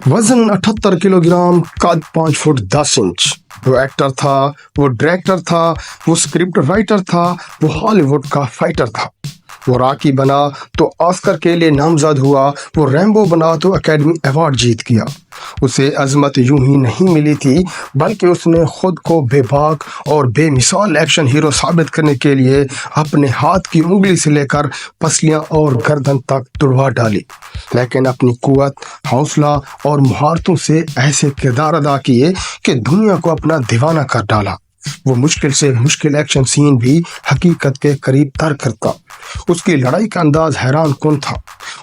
वजन 78 किलोग्राम, कद 5 foot 10 inch. वो एक्टर था, वो डायरेक्टर था, वो स्क्रिप्ट राइटर था, वो हॉलीवुड का फाइटर था। वो रॉकी बना तो ऑस्कर के लिए नामजद हुआ, वो रैम्बो बना तो एकेडमी अवार्ड जीत गया। उसे अजमत यूं ही नहीं मिली थी, बल्कि उसने खुद को बेबाक और बेमिसाल एक्शन हीरो साबित करने के लिए अपने हाथ की उंगली से लेकर पसलियां और गर्दन तक तुड़वा डाली। लेकिन अपनी कुव्वत, हौसला और महारतों से ऐसे किरदार अदा किए कि दुनिया को अपना दीवाना कर डाला। वो मुश्किल से मुश्किल एक्शन सीन भी हकीकत के करीब तर करता। उसकी लड़ाई का अंदाज हैरान कुन था।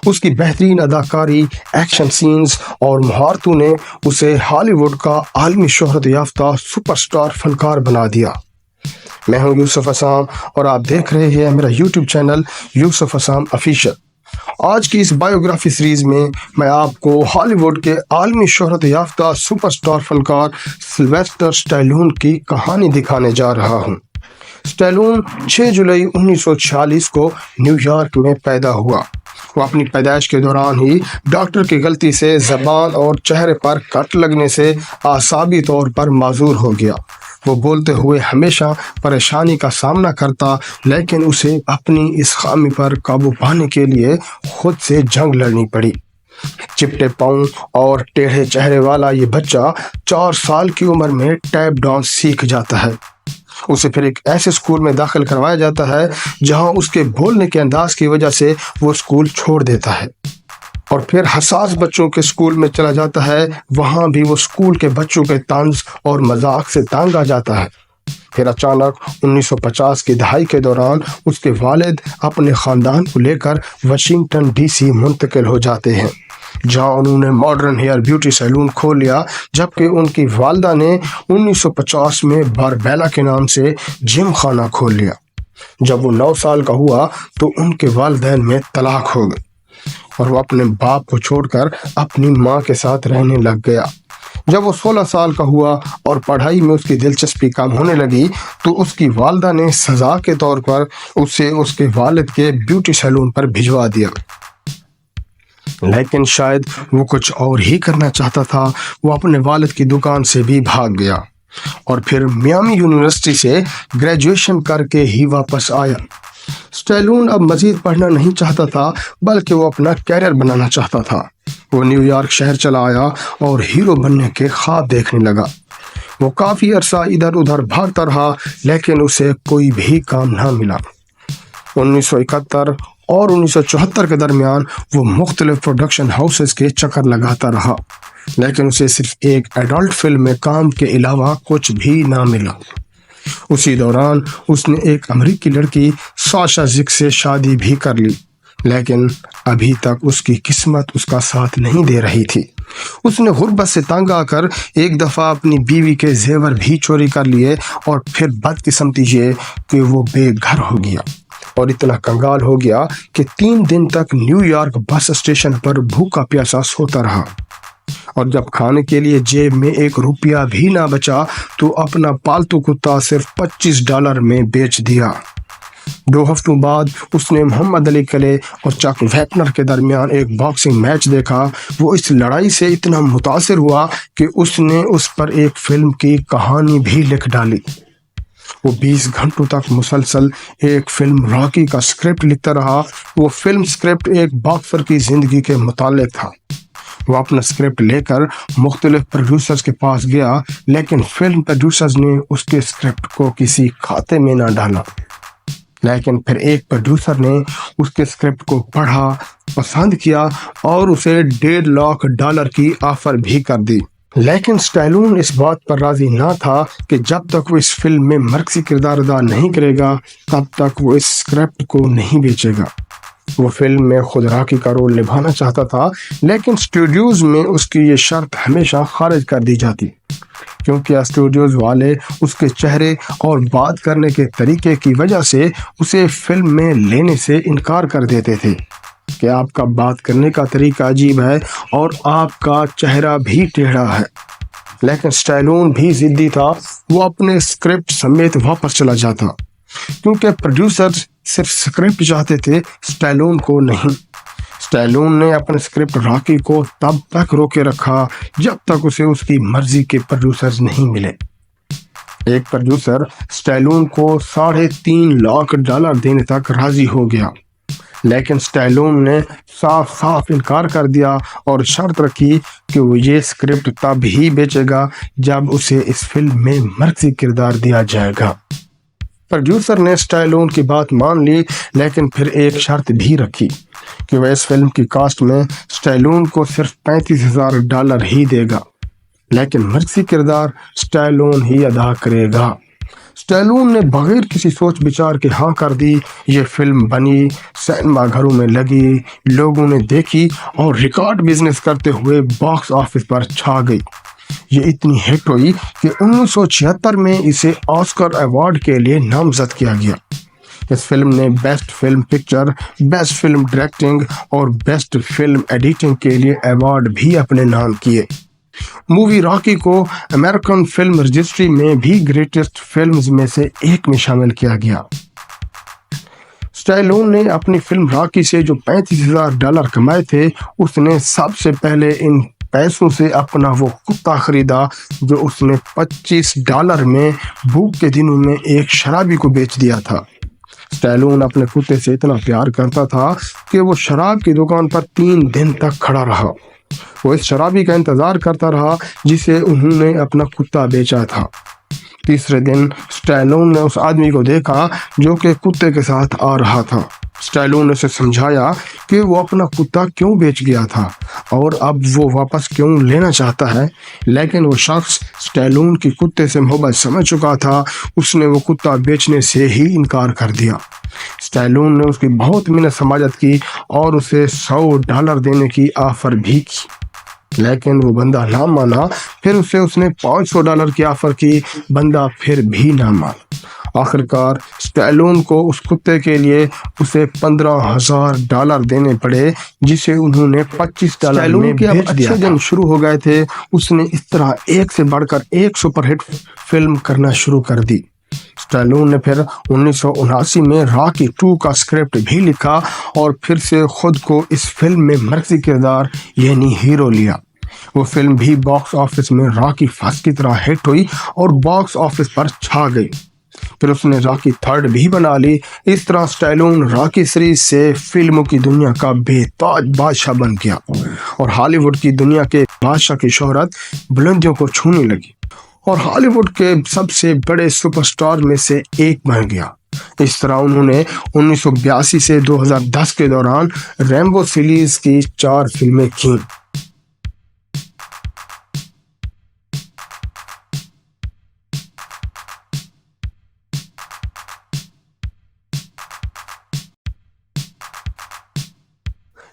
उसकी बेहतरीन अदाकारी, एक्शन सीन्स और महारतों ने उसे हॉलीवुड का आलमी शोहरत याफ्ता सुपरस्टार फनकार बना दिया। मैं हूं यूसुफ असाम और आप देख रहे हैं मेरा YouTube channel Yusuf Assam official. आज की इस बायोग्राफी सीरीज में मैं आपको हॉलीवुड के आलमी शोहरत याफ्ता सुपरस्टार फनकार सिल्वेस्टर स्टैलोन की कहानी दिखाने जा रहा हूं। स्टैलोन 6 जुलाई 1946 को न्यूयॉर्क में पैदा हुआ। वो अपनी पैदाइश के दौरान ही डॉक्टर की गलती से ज़बान और चेहरे पर कट लगने से आसाबी तौर पर माजूर हो गया। वो बोलते हुए हमेशा परेशानी का सामना करता, लेकिन उसे अपनी इस खामी पर काबू पाने के लिए खुद से जंग लड़नी पड़ी। चिपटे पाँव और टेढ़े चेहरे वाला ये बच्चा 4 साल की उम्र में टैप डांस सीख जाता है। उसे फिर एक ऐसे स्कूल में दाखिल करवाया जाता है जहां उसके बोलने के अंदाज की वजह से वो स्कूल छोड़ देता है और फिर हसास बच्चों के स्कूल में चला जाता है। वहां भी वो स्कूल के बच्चों के तंज और मजाक से तंग आ जाता है। फिर अचानक 1950 की दहाई के दौरान उसके वालिद अपने ख़ानदान को लेकर वाशिंगटन डीसी मुंतकिल हो जाते हैं, जहां उन्होंने मॉडर्न हेयर ब्यूटी सैलून खोल लिया, जबकि उनकी वालदा ने 1950 में बारबेला के नाम से जिम खाना खोल लिया। जब वो 9 साल का हुआ तो उनके वालिदैन में तलाक हो गई और वो अपने बाप को छोड़कर अपनी माँ के साथ रहने लग गया। जब वो 16 साल का हुआ और पढ़ाई में उसकी दिलचस्पी कम होने लगी तो उसकी वालदा ने सज़ा के तौर पर उसे उसके वालिद के ब्यूटी सैलून पर भिजवा दिया। लेकिन शायद वो कुछ और ही करना चाहता था। वो अपने वालिद की दुकान से भी भाग गया और फिर मियामी यूनिवर्सिटी से ग्रेजुएशन करके ही वापस आया। स्टैलोन अब मज़ीद पढ़ना नहीं चाहता था, बल्कि वो अपना कैरियर बनाना चाहता था। वो न्यूयॉर्क शहर चला आया और हीरो बनने के ख्वाब देखने लगा। वो काफ़ी अरसा इधर उधर भागता रहा, लेकिन उसे कोई भी काम ना मिला। 1971 और 1974 के दरमियान वो मुख्तलिफ प्रोडक्शन हाउसेस के चक्कर लगाता रहा, लेकिन उसे सिर्फ एक एडल्ट फिल्म में काम के अलावा कुछ भी ना मिला। उसी दौरान उसने एक अमेरिकी लड़की साशा जिक से शादी भी कर ली, लेकिन अभी तक उसकी किस्मत उसका साथ नहीं दे रही थी। उसने गुर्बत से तंग आकर एक दफ़ा अपनी बीवी के जेवर भी चोरी कर लिए और फिर बदकिस्मती ये कि वो बेघर हो गया और इतना कंगाल हो गया कि 3 दिन तक न्यूयॉर्क बस स्टेशन पर भूखा प्यासा सोता रहा। और जब खाने के लिए जेब में 1 रुपया भी ना बचा तो अपना पालतू कुत्ता सिर्फ $25 में बेच दिया। 2 हफ्तों बाद उसने मोहम्मद अली कले और चक वेपनर के दरमियान एक बॉक्सिंग मैच देखा। वो इस लड़ाई से इतना मुतासिर हुआ कि उसने उस पर एक फिल्म की कहानी भी लिख डाली। वो 20 घंटों तक मुसलसल एक फिल्म रॉकी का स्क्रिप्ट लिखता रहा। वो फिल्म स्क्रिप्ट एक बॉक्सर की ज़िंदगी के मुतालिक था। वो अपना स्क्रिप्ट लेकर मुख्तलिफ प्रोड्यूसर्स के पास गया, लेकिन फिल्म प्रोड्यूसर्स ने उसके स्क्रिप्ट को किसी खाते में ना डाला। लेकिन फिर एक प्रोड्यूसर ने उसके स्क्रिप्ट को पढ़ा, पसंद किया और उसे $1.5 लाख की ऑफर भी कर दी। लेकिन स्टैलोन इस बात पर राजी ना था कि जब तक वो इस फिल्म में मर्कजी किरदार अदा नहीं करेगा तब तक वो इस स्क्रिप्ट को नहीं बेचेगा। वो फिल्म में खुद रॉकी का रोल निभाना चाहता था, लेकिन स्टूडियोज में उसकी ये शर्त हमेशा खारिज कर दी जाती, क्योंकि स्टूडियोज वाले उसके चेहरे और बात करने के तरीके की वजह से उसे फिल्म में लेने से इनकार कर देते थे कि आपका बात करने का तरीका अजीब है और आपका चेहरा भी टेढ़ा है। लेकिन स्टैलोन भी जिद्दी था। वो अपने स्क्रिप्ट समेत वापस चला जाता, क्योंकि प्रोड्यूसर सिर्फ स्क्रिप्ट चाहते थे, स्टैलोन को नहीं। स्टैलोन ने अपने स्क्रिप्ट रॉकी को तब तक रोके रखा जब तक उसे उसकी मर्जी के प्रोड्यूसर्स नहीं मिले। एक प्रोड्यूसर स्टैलोन को $3.5 लाख देने तक राजी हो गया, लेकिन स्टैलोन ने साफ साफ इनकार कर दिया और शर्त रखी कि वो ये स्क्रिप्ट तब ही बेचेगा जब उसे इस फिल्म में मर्जी किरदार दिया जाएगा। प्रोड्यूसर ने स्टैलोन की बात मान ली, लेकिन फिर एक शर्त भी रखी कि वह इस फिल्म की कास्ट में स्टैलोन को सिर्फ $35,000 ही देगा, लेकिन मर्सी किरदार स्टैलोन ही अदा करेगा। स्टैलोन ने बगैर किसी सोच विचार के हाँ कर दी। ये फिल्म बनी, सिनेमा घरों में लगी, लोगों ने देखी और रिकॉर्ड बिजनेस करते हुए बॉक्स ऑफिस पर छा गई। ये इतनी हिट हुई कि 1976 में इसे ऑस्कर अवार्ड के लिए नामजद किया गया। इस फिल्म ने best film picture, best film directing और बेस्ट फिल्म एडिटिंग के लिए अवार्ड भी अपने नाम किए। मूवी रॉकी को अमेरिकन फिल्म रजिस्ट्री में भी ग्रेटेस्ट फिल्म्स में से एक में शामिल किया गया। स्टैलोन ने अपनी फिल्म रॉकी से जो $35,000 कमाए थे, उसने सबसे पहले इन पैसों से अपना वो कुत्ता खरीदा जो उसने $25 में भूख के दिनों में एक शराबी को बेच दिया था। स्टैलोन अपने कुत्ते से इतना प्यार करता था कि वो शराब की दुकान पर 3 दिन तक खड़ा रहा। वो इस शराबी का इंतजार करता रहा जिसे उन्होंने अपना कुत्ता बेचा था। तीसरे दिन स्टैलोन ने उस आदमी को देखा जो कि कुत्ते के साथ आ रहा था। स्टैलोन ने उसे समझाया कि वो अपना कुत्ता क्यों बेच गया था और अब वो वापस क्यों लेना चाहता है, लेकिन वो शख्स स्टैलोन की कुत्ते से मोहब्बत समझ चुका था। उसने वो कुत्ता बेचने से ही इनकार कर दिया। स्टैलोन ने उसकी बहुत मिन्नत समाजत की और उसे $100 देने की ऑफर भी की, लेकिन वो बंदा ना माना। फिर उसने $500 की ऑफर की, बंदा फिर भी ना माना। आखिरकार स्टैलोन को उस कुत्ते के लिए उसे $15,000 देने पड़े, जिसे उन्होंने $25 में बेच दिया। अच्छे दिन शुरू हो गए थे। उसने इस तरह एक से बढ़कर एक सुपरहिट फिल्म करना शुरू कर दी। स्टैलोन ने फिर 1979 में रॉकी 2 का स्क्रिप्ट भी लिखा और फिर से खुद को इस फिल्म में मर्जी किरदार यानी हीरो लिया। वो फिल्म भी बॉक्स ऑफिस में रॉकी फर्स्ट की तरह हिट हुई और बॉक्स ऑफिस पर छा गई। फिर उसने रॉकी 3 भी बना ली। इस तरह स्टैलोन रॉकी सीरीज से फिल्मों की दुनिया का बेताज बादशाह बन गया और हॉलीवुड की दुनिया के बादशाह की शोहरत बुलंदियों को छूने लगी और हॉलीवुड के सबसे बड़े सुपरस्टार में से एक बन गया। इस तरह उन्होंने 1982 से 2010 के दौरान रैम्बो सीरीज की 4 फिल्में की।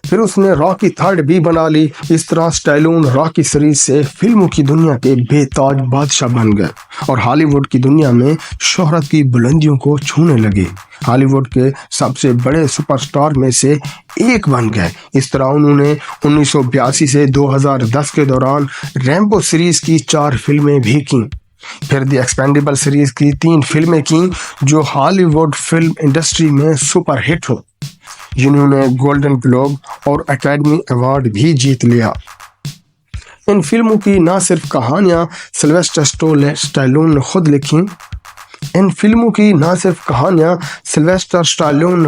फिर उसने रॉकी 3 भी बना ली। इस तरह स्टैलोन रॉकी सीरीज से फिल्मों की दुनिया के बेताज बादशाह बन गए और हॉलीवुड की दुनिया में शोहरत की बुलंदियों को छूने लगे। हॉलीवुड के सबसे बड़े सुपरस्टार में से एक बन गए। इस तरह उन्होंने 1982 से 2010 के दौरान रैम्बो सीरीज की 4 फिल्में भी की। फिर द एक्सपेंडेबल सीरीज की 3 फिल्में की जो हॉलीवुड फिल्म इंडस्ट्री में सुपर हिट हो, जिन्होंने गोल्डन ग्लोब और एकेडमी अवार्ड भी जीत लिया। इन फिल्मों की न सिर्फ कहानियां सिल्वेस्टर स्टैलोन ने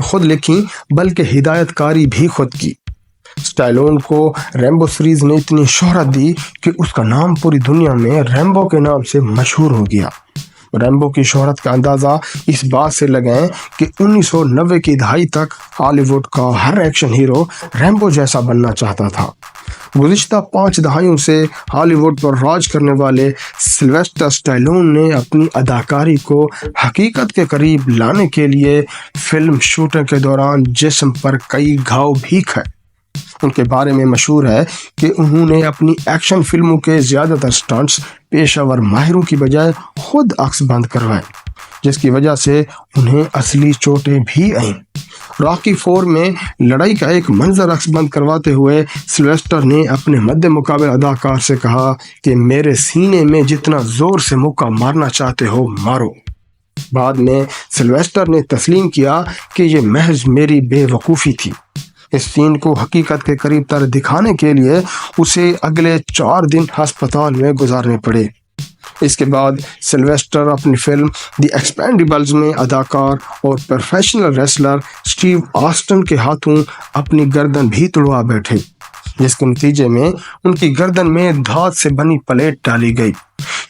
खुद लिखी, बल्कि हिदायतकारी भी खुद की। स्टैलोन को रैम्बो सीरीज ने इतनी शोहरत दी कि उसका नाम पूरी दुनिया में रैम्बो के नाम से मशहूर हो गया। रैम्बो की शोहरत का अंदाज़ा इस बात से लगाएं कि 1990 की दहाई तक हॉलीवुड का हर एक्शन हीरो रैम्बो जैसा बनना चाहता था। गुज़िश्ता 5 दहाइयों से हॉलीवुड पर राज करने वाले सिल्वेस्टर स्टैलोन ने अपनी अदाकारी को हकीकत के करीब लाने के लिए फिल्म शूटिंग के दौरान जिस्म पर कई घाव भी खाए। उनके बारे में मशहूर है कि उन्होंने अपनी एक्शन फिल्मों के ज़्यादातर स्टंट्स पेशेवर माहिरों की बजाय खुद अक्स बंद करवाए, जिसकी वजह से उन्हें असली चोटें भी आईं। रॉकी 4 में लड़ाई का एक मंजर अक्स बंद करवाते हुए सिल्वेस्टर ने अपने मद्दे मुकाबले अदाकार से कहा कि मेरे सीने में जितना जोर से मुक्का मारना चाहते हो मारो। बाद में सिल्वेस्टर ने तस्लीम किया कि ये महज मेरी बेवकूफ़ी थी। इस सीन को हकीकत के करीब तर दिखाने के लिए उसे अगले 4 दिन अस्पताल में गुजारने पड़े। इसके बाद सिल्वेस्टर अपनी फिल्म द एक्सपेंडेबल्स में अदाकार और प्रोफेशनल रेसलर स्टीव ऑस्टिन के हाथों अपनी गर्दन भी तुड़वा बैठे, जिसके नतीजे में उनकी गर्दन में धात से बनी प्लेट डाली गई।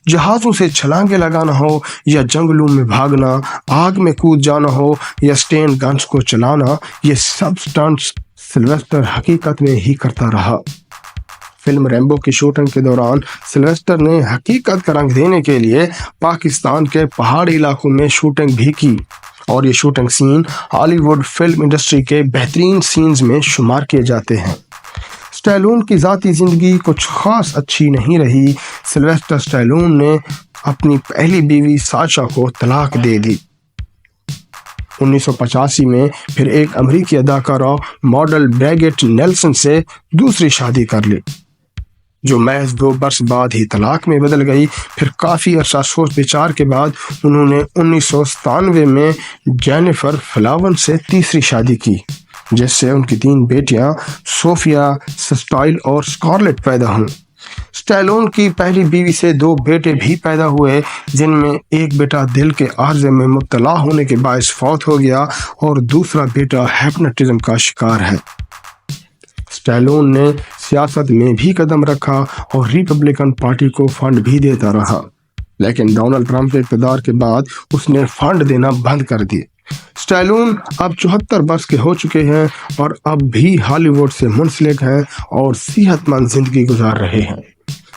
जहाज़ों से छलांगे लगाना हो या जंगलों में भागना, आग में कूद जाना हो या स्टेन गन्स को चलाना, ये सब स्टंट्स सिल्वेस्टर हकीकत में ही करता रहा। फिल्म रैम्बो की शूटिंग के दौरान सिल्वेस्टर ने हकीकत का रंग देने के लिए पाकिस्तान के पहाड़ी इलाकों में शूटिंग भी की और ये shooting scene Hollywood film industry के बेहतरीन सीन्स में शुमार किए जाते हैं। स्टैलोन की ज़ाती ज़िंदगी कुछ ख़ास अच्छी नहीं रही। सिल्वेस्टर स्टैलोन ने अपनी पहली बीवी साशा को तलाक दे दी। 1985 में फिर एक अमेरिकी अदाकारा मॉडल ब्रिगिट नेल्सन से दूसरी शादी कर ली, जो महज 2 बरस बाद ही तलाक में बदल गई। फिर काफ़ी अरसा सोच विचार के बाद उन्होंने 1997 में जेनिफर फ्लावन से तीसरी शादी की, जिससे उनकी 3 बेटियां सोफिया, स्टाइल और स्कारलेट पैदा हुईं। स्टैलोन की पहली बीवी से 2 बेटे भी पैदा हुए, जिनमें एक बेटा दिल के आर्जे में मुब्तला होने के बायस फौत हो गया और दूसरा बेटा हिप्नोटिज्म का शिकार है। स्टैलोन ने सियासत में भी कदम रखा और रिपब्लिकन पार्टी को फंड भी देता रहा, लेकिन डोनाल्ड ट्रंप के इक़्तिदार के बाद उसने फंड देना बंद कर दिए। स्टैलोन अब 74 वर्ष के हो चुके हैं और अब भी हॉलीवुड से मुंसलिक हैं और सेहतमंद जिंदगी गुजार रहे हैं।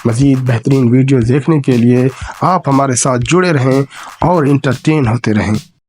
मज़ीद बेहतरीन वीडियो देखने के लिए आप हमारे साथ जुड़े रहें और इंटरटेन होते रहें।